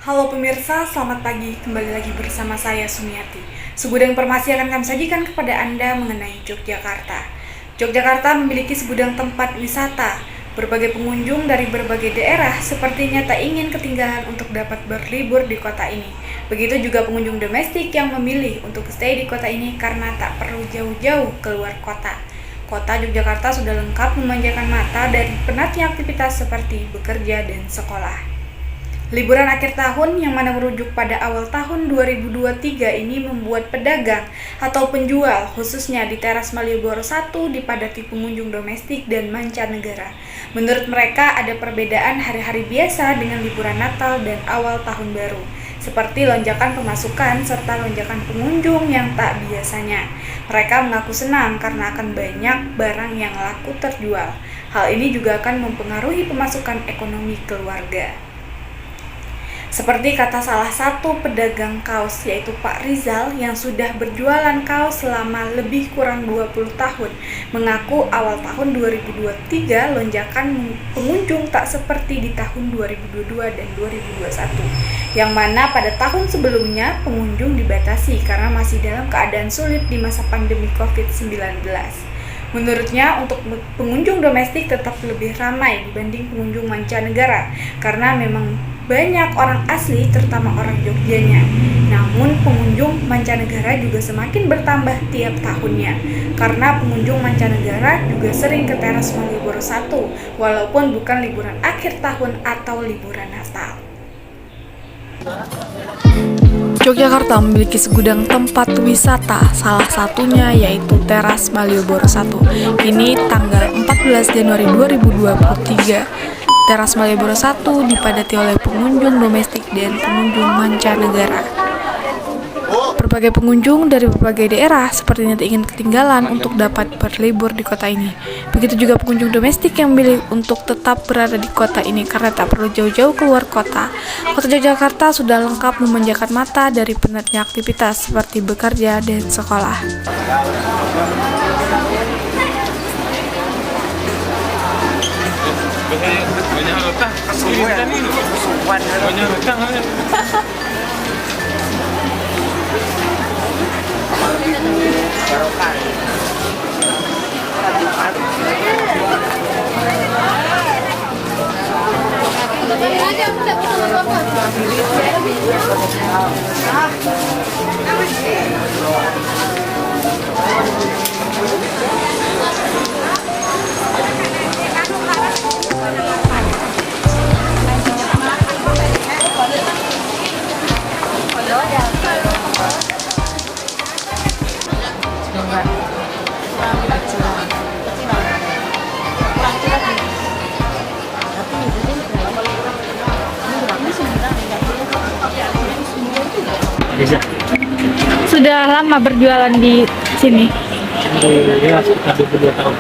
Halo pemirsa, selamat pagi. Kembali lagi bersama saya Sumiati. Segudang informasi akan kami sajikan kepada Anda mengenai Yogyakarta. Yogyakarta memiliki segudang tempat wisata. Berbagai pengunjung dari berbagai daerah sepertinya tak ingin ketinggalan untuk dapat berlibur di kota ini. Begitu juga pengunjung domestik yang memilih untuk stay di kota ini karena tak perlu jauh-jauh keluar kota. Kota Yogyakarta sudah lengkap memanjakan mata dari penatnya aktivitas seperti bekerja dan sekolah. Liburan akhir tahun yang mana merujuk pada awal tahun 2023 ini membuat pedagang atau penjual khususnya di teras Malioboro 1 dipadati pengunjung domestik dan mancanegara. Menurut mereka ada perbedaan hari-hari biasa dengan liburan Natal dan awal tahun baru, seperti lonjakan pemasukan serta lonjakan pengunjung yang tak biasanya. Mereka mengaku senang karena akan banyak barang yang laku terjual. Hal ini juga akan mempengaruhi pemasukan ekonomi keluarga. Seperti kata salah satu pedagang kaos yaitu Pak Rizal yang sudah berjualan kaos selama lebih kurang 20 tahun, mengaku awal tahun 2023 lonjakan pengunjung tak seperti di tahun 2022 dan 2021, yang mana pada tahun sebelumnya pengunjung dibatasi karena masih dalam keadaan sulit di masa pandemi COVID-19. Menurutnya, untuk pengunjung domestik tetap lebih ramai dibanding pengunjung mancanegara karena memang banyak orang asli terutama orang Jogjanya. Namun pengunjung mancanegara juga semakin bertambah tiap tahunnya karena pengunjung mancanegara juga sering ke teras Malioboro 1 walaupun bukan liburan akhir tahun atau liburan Natal. Yogyakarta memiliki segudang tempat wisata, salah satunya yaitu Teras Malioboro 1. Kini tanggal 14 Januari 2023, Teras Malioboro 1 dipadati oleh pengunjung domestik dan pengunjung mancanegara. Berbagai pengunjung dari berbagai daerah sepertinya tak ingin ketinggalan untuk dapat berlibur di kota ini. Begitu juga pengunjung domestik yang memilih untuk tetap berada di kota ini karena tak perlu jauh-jauh keluar kota. Kota Yogyakarta sudah lengkap memanjakan mata dari penatnya aktivitas seperti bekerja dan sekolah. Banyak rotah, kesulitan ini. Banyak rotah. Sudah lama berjualan di sini. Ya, sekitar 22 tahun.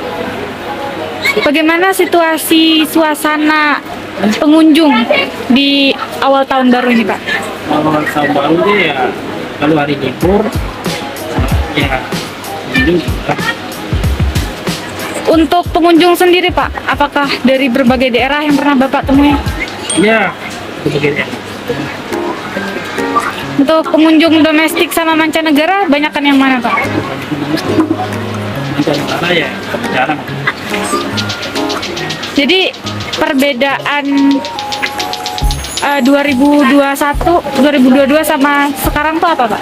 Bagaimana situasi suasana pengunjung di awal tahun baru ini, Pak? Awal tahun baru dia ya, kalau hari libur, ya, ini Untuk pengunjung sendiri, Pak, apakah dari berbagai daerah yang pernah Bapak temui? ya, begini. Untuk pengunjung domestik sama mancanegara, banyakan yang mana, Pak? Mancanegara ya, jarang. Jadi perbedaan 2021, 2022 sama sekarang tuh apa, Pak?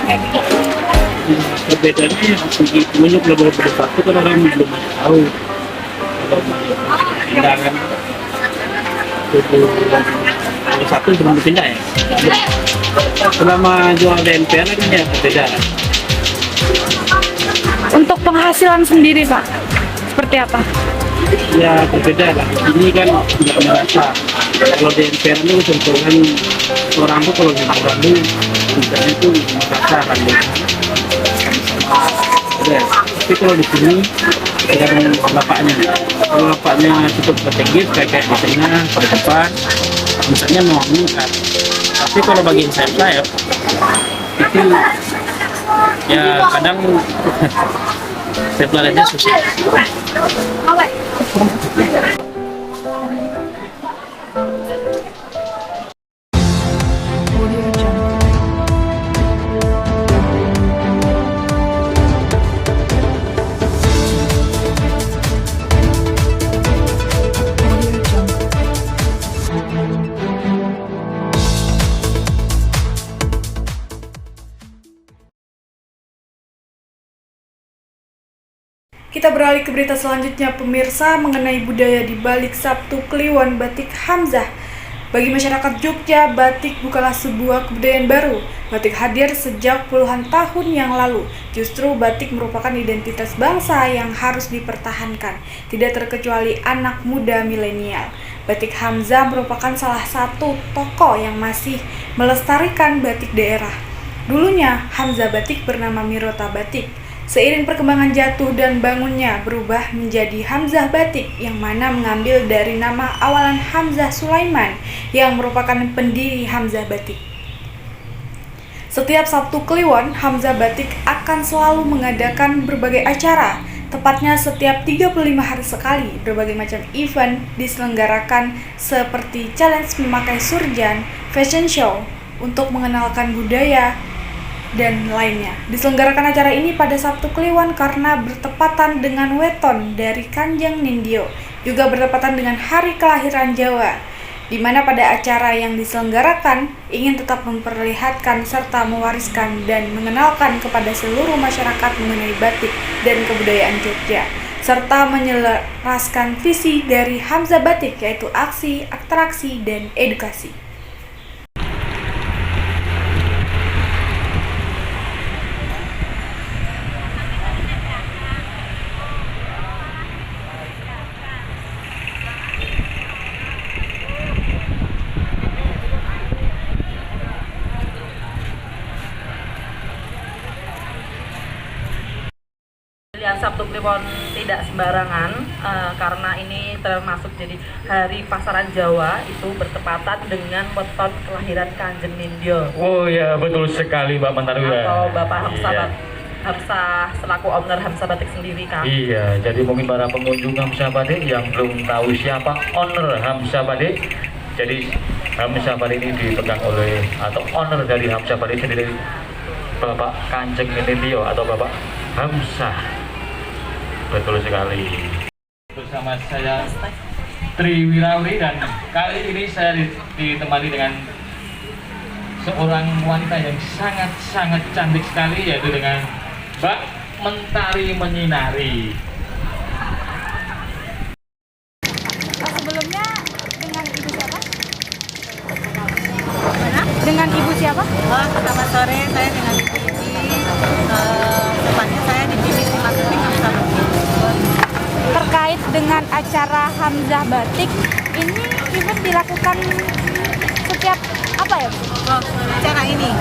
Perbedaannya segi pengunjung lebih bersatu kan orang belum tahu. Kalau pindahan 2021 belum pindah ya. Selama jual DNPR kan ya berbeda. Untuk penghasilan sendiri, Pak, seperti apa? Ya berbeda lah. Ini kan nggak merasa. Kalau DNPR itu contohnya orang tuh kalau liburan itu misalnya itu merasa kan ya. Ada. Tapi kalau di sini tergantung bapaknya. Kalau bapaknya cukup strategis kayak di tengah, di depan, misalnya mau meningkat. Tapi kalau bagian saya itu ya kadang saya belajarnya susah. Audio Kita beralih ke berita selanjutnya, pemirsa, mengenai budaya di balik Sabtu Kliwon Batik Hamzah. Bagi masyarakat Jogja, batik bukanlah sebuah kebudayaan baru. Batik hadir sejak puluhan tahun yang lalu. Justru batik merupakan identitas bangsa yang harus dipertahankan, tidak terkecuali anak muda milenial. Batik Hamzah merupakan salah satu tokoh yang masih melestarikan batik daerah. Dulunya, Hamzah Batik bernama Mirota Batik. Seiring perkembangan jatuh dan bangunnya berubah menjadi Hamzah Batik yang mana mengambil dari nama awalan Hamzah Sulaiman yang merupakan pendiri Hamzah Batik. Setiap Sabtu Kliwon, Hamzah Batik akan selalu mengadakan berbagai acara. Tepatnya setiap 35 hari sekali, berbagai macam event diselenggarakan seperti challenge memakai surjan, fashion show, untuk mengenalkan budaya, dan lainnya. Diselenggarakan acara ini pada Sabtu Kliwon karena bertepatan dengan weton dari Kanjeng Nindyo, juga bertepatan dengan hari kelahiran Jawa, di mana pada acara yang diselenggarakan ingin tetap memperlihatkan serta mewariskan dan mengenalkan kepada seluruh masyarakat mengenai batik dan kebudayaan Jogja, serta menyelaraskan visi dari Hamzah Batik, yaitu aksi, atraksi, dan edukasi. Yang Sabtu Kliwon tidak sembarangan karena ini termasuk jadi hari pasaran Jawa, itu bertepatan dengan weton kelahiran Kanjeng Nindyo. Oh ya, betul sekali Mbak Mantarwira. Atau Bapak Hamzah, Iya. Hamzah selaku owner Hamzah Batik sendiri kan. Iya, jadi mungkin para pengunjung Hamzah Batik yang belum tahu siapa owner Hamzah Batik. Jadi Hamzah Batik ini dipegang oleh atau owner dari Hamzah Batik sendiri Bapak Kanjeng Nindyo atau Bapak Hamzah. Betul sekali. Bersama saya Tri Wirauri dan kali ini saya ditemani dengan seorang wanita yang sangat-sangat cantik sekali, yaitu dengan Mbak Mentari Menyinari. Sebelumnya dengan ibu siapa? Dengan ibu siapa? Selamat sore, saya dengan Ibu Ici. Tepatnya saya di divisi marketing Hamzah Batik. Terkait dengan acara Hamzah Batik, ini event dilakukan setiap apa ya, Bu? Acara ini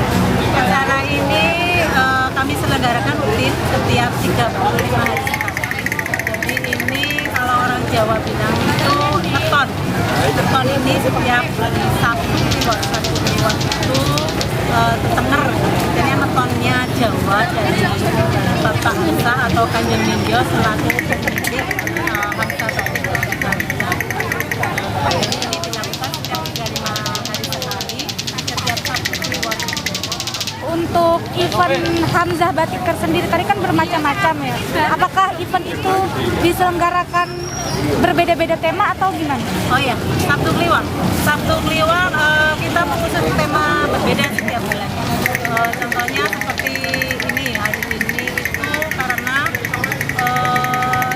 kami selenggarakan rutin setiap 35 hari sekali. Jadi ini kalau orang Jawa bilang itu meton. Meton ini setiap Sabtu Kliwon itu tetenger. Jadi metonnya Jawa dari Bapak Hamzah atau Kanjeng Nindyo selaku pemilik Hamzah Batik. Jadi ini dilakukan setiap 35 hari sekali, setiap Sabtu Kliwon. Untuk event Hamzah Batik tersendiri tadi kan bermacam-macam ya. Apakah event itu diselenggarakan berbeda-beda tema atau gimana? Oh ya, Sabtu Kliwon. Sabtu Kliwon kita mengusung tema berbeda setiap bulan. Contohnya seperti ini, hari ini itu karena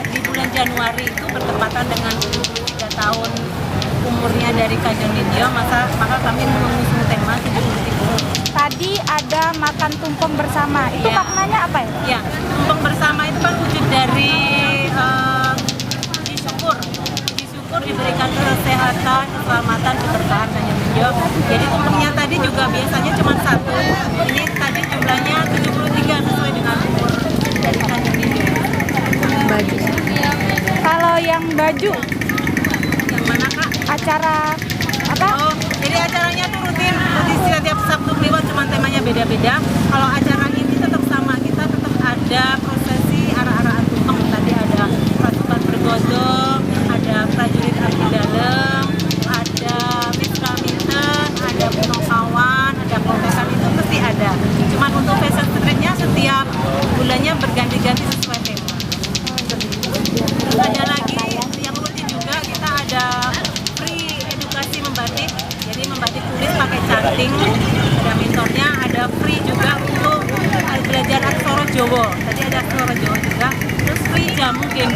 di bulan Januari itu bertepatan dengan 73 tahun umurnya dari Kanjeng Nindyo, maka kami mengusung tema 73. Tadi ada makan tumpeng bersama. Itu Iya. maknanya apa ya? Ya, tumpeng bersama itu kan wujud dari puji syukur. Puji syukur diberikan kesehatan, keselamatan, keberkahan Kanjeng Nindyo. Jadi tumpengnya tadi juga biasanya cuma satu. Ini tadi jumlahnya 73 sesuai dengan umur dari Kanjeng Nindyo. Baju. Kalau yang baju, Yang mana Kak? acara apa? Oh, jadi acaranya tuh rutin setiap Sabtu Kliwon, cuma temanya beda-beda. Kalau acara ini tetap sama, kita tetap ada prosesi arah-arahan tumpeng. Tadi ada pasukan bergodong, ada prajurit abdi dalem, ada mitra minten, ada punakawan, ada protesan, itu pasti ada. Cuman untuk fashion streetnya setiap bulannya berganti-ganti sesuai tema. Terus ada lagi yang rutin juga, kita ada free edukasi membatik. Jadi membatik tulis pakai canting, ada mentornya, ada free juga untuk belajar aksara Jawa. Tadi ada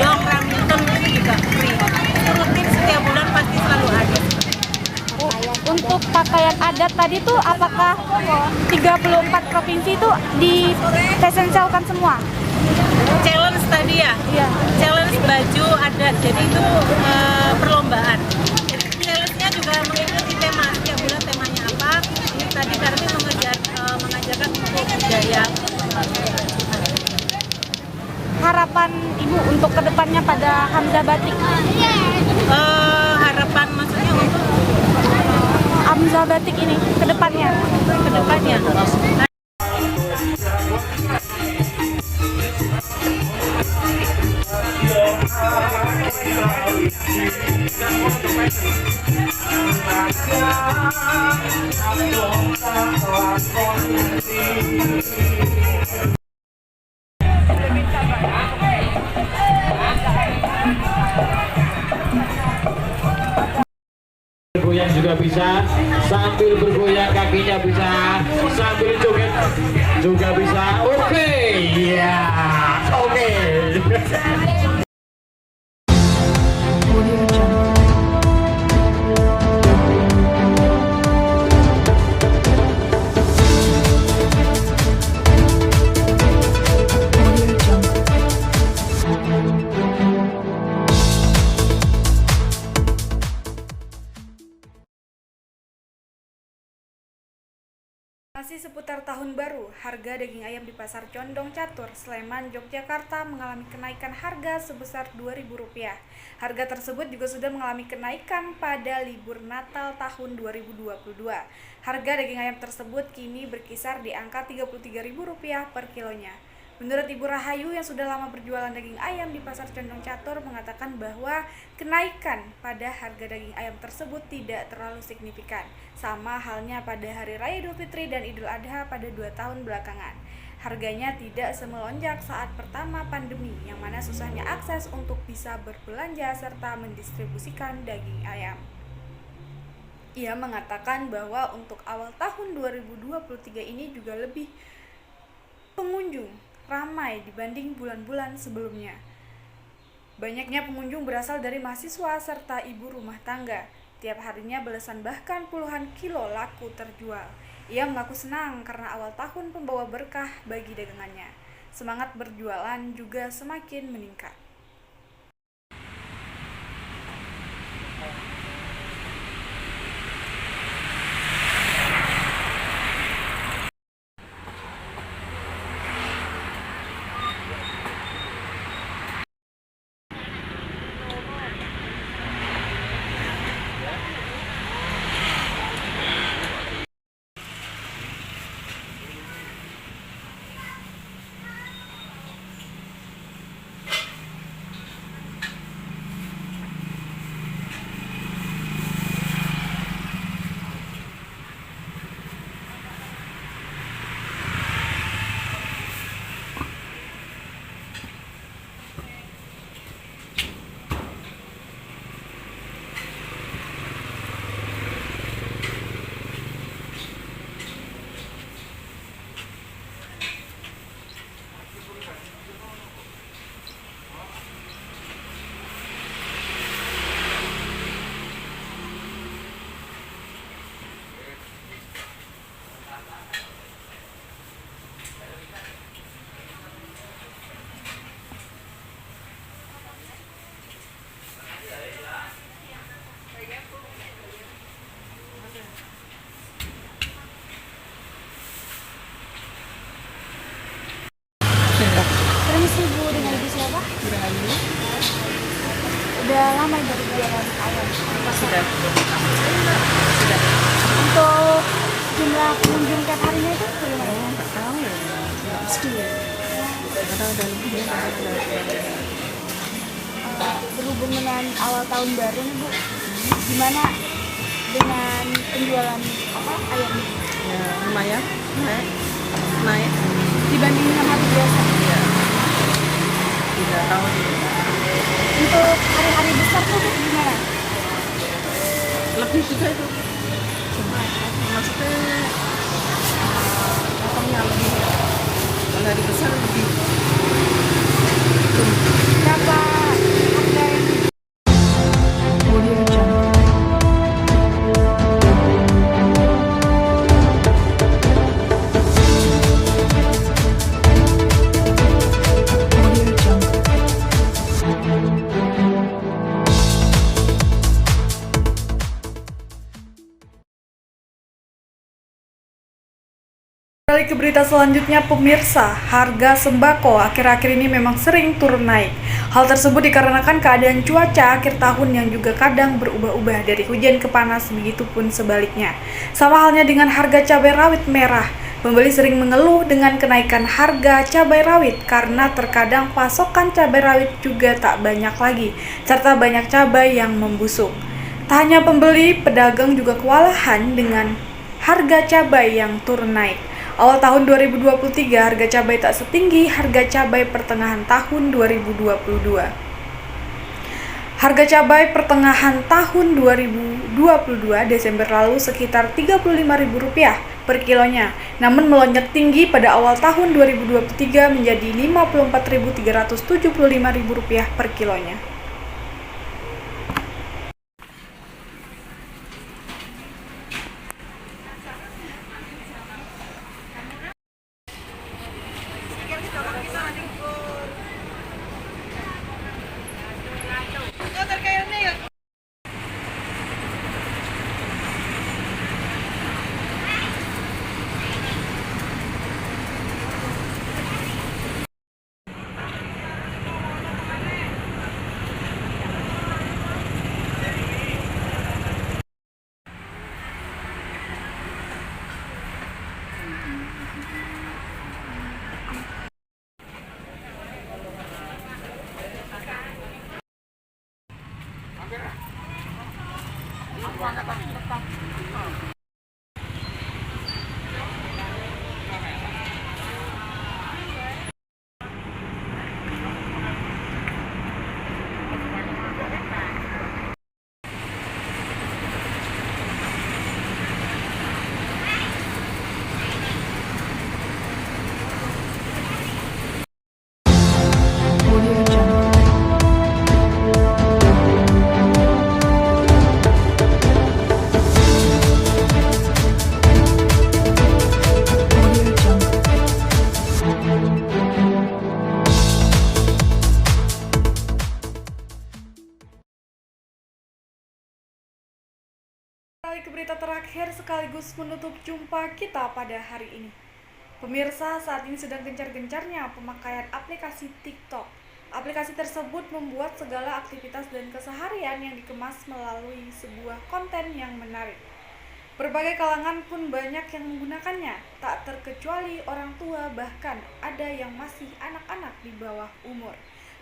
Dong, Ramilton itu juga free. Itu rutin setiap bulan pasti selalu ada. Untuk pakaian adat tadi tuh apakah 34 provinsi itu dipresensialkan semua? Challenge tadi ya? Iya. Challenge baju adat, jadi itu perlombaan. Jadi challenge-nya juga mengikuti tema, setiap bulan temanya apa. Ini tadi kami mengajarkan untuk budaya. Harapan Ibu untuk kedepannya pada Hamzah Batik? Harapan maksudnya untuk Hamzah Batik ini kedepannya? kedepannya. Bergoyang juga bisa, sambil bergoyang kakinya bisa, sambil joget juga bisa. Oke, ya, oke. Masih seputar tahun baru, harga daging ayam di Pasar Condong Catur, Sleman, Yogyakarta mengalami kenaikan harga sebesar Rp2.000. Harga tersebut juga sudah mengalami kenaikan pada libur Natal tahun 2022. Harga daging ayam tersebut kini berkisar di angka Rp33.000 per kilonya. Menurut Ibu Rahayu yang sudah lama berjualan daging ayam di Pasar Condong Catur mengatakan bahwa kenaikan pada harga daging ayam tersebut tidak terlalu signifikan, sama halnya pada Hari Raya Idul Fitri dan Idul Adha pada 2 tahun belakangan. Harganya tidak semelonjak saat pertama pandemi, yang mana susahnya akses untuk bisa berbelanja serta mendistribusikan daging ayam. Ia mengatakan bahwa untuk awal tahun 2023 ini juga lebih pengunjung ramai dibanding bulan-bulan sebelumnya. Banyaknya pengunjung berasal dari mahasiswa serta ibu rumah tangga. Tiap harinya belasan bahkan puluhan kilo laku terjual. Ia mengaku senang karena awal tahun pembawa berkah bagi dagangannya. Semangat berjualan juga semakin meningkat. Permisi Bu, dengan Ibu siapa? Udah lama berjualan ayam? Sudah. Untuk jumlah pengunjung tiap harinya itu bagaimana? Nggak tahu ya, pasti ya. Kadang ada lebih ya, kadang ada. Berhubung dengan awal tahun baru nih Bu, gimana dengan penjualan ayam ini? Ya lumayan, naik. Dibanding dengan hari biasa? Ya. Tidak tahu. Untuk hari-hari besar tuh Bu, gimana? Lebih juga itu. Maksudnya potongnya lebih. Kalau hari besar lebih. Berapa Kali ke berita selanjutnya, pemirsa, harga sembako akhir-akhir ini memang sering turun naik. Hal tersebut dikarenakan keadaan cuaca akhir tahun yang juga kadang berubah-ubah dari hujan ke panas, begitupun sebaliknya. Sama halnya dengan harga cabai rawit merah. Pembeli sering mengeluh dengan kenaikan harga cabai rawit karena terkadang pasokan cabai rawit juga tak banyak lagi, serta banyak cabai yang membusuk. Tak hanya pembeli, pedagang juga kewalahan dengan harga cabai yang turun naik. Awal tahun 2023, harga cabai tak setinggi harga cabai pertengahan tahun 2022. Harga cabai pertengahan tahun 2022 Desember lalu sekitar Rp35.000 per kilonya, namun melonjak tinggi pada awal tahun 2023 menjadi Rp54.375.000 per kilonya. Ke berita terakhir sekaligus menutup jumpa kita pada hari ini. Pemirsa, saat ini sedang gencar-gencarnya pemakaian aplikasi TikTok. Aplikasi tersebut membuat segala aktivitas dan keseharian yang dikemas melalui sebuah konten yang menarik. Berbagai kalangan pun banyak yang menggunakannya, tak terkecuali orang tua, bahkan ada yang masih anak-anak di bawah umur.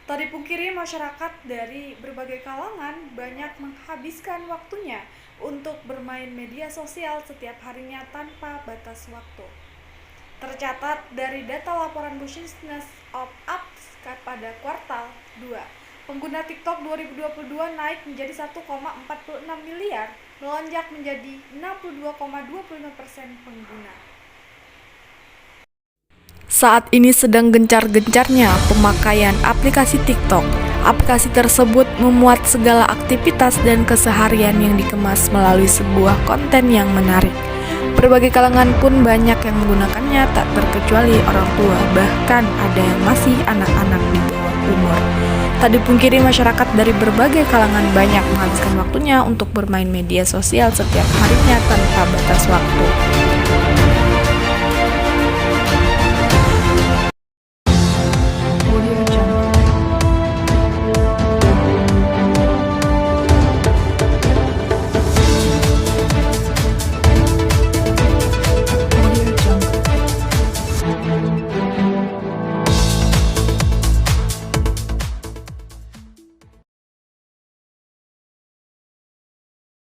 Tak dipungkiri, masyarakat dari berbagai kalangan banyak menghabiskan waktunya untuk bermain media sosial setiap harinya tanpa batas waktu. Tercatat dari data laporan Business of Apps pada kuartal 2, pengguna TikTok 2022 naik menjadi 1,46 miliar, melonjak menjadi 62,25% pengguna. Saat ini sedang gencar-gencarnya pemakaian aplikasi TikTok. Aplikasi tersebut memuat segala aktivitas dan keseharian yang dikemas melalui sebuah konten yang menarik. Berbagai kalangan pun banyak yang menggunakannya, tak terkecuali orang tua, bahkan ada yang masih anak-anak di bawah umur. Tak dipungkiri, masyarakat dari berbagai kalangan banyak menghabiskan waktunya untuk bermain media sosial setiap harinya tanpa batas waktu.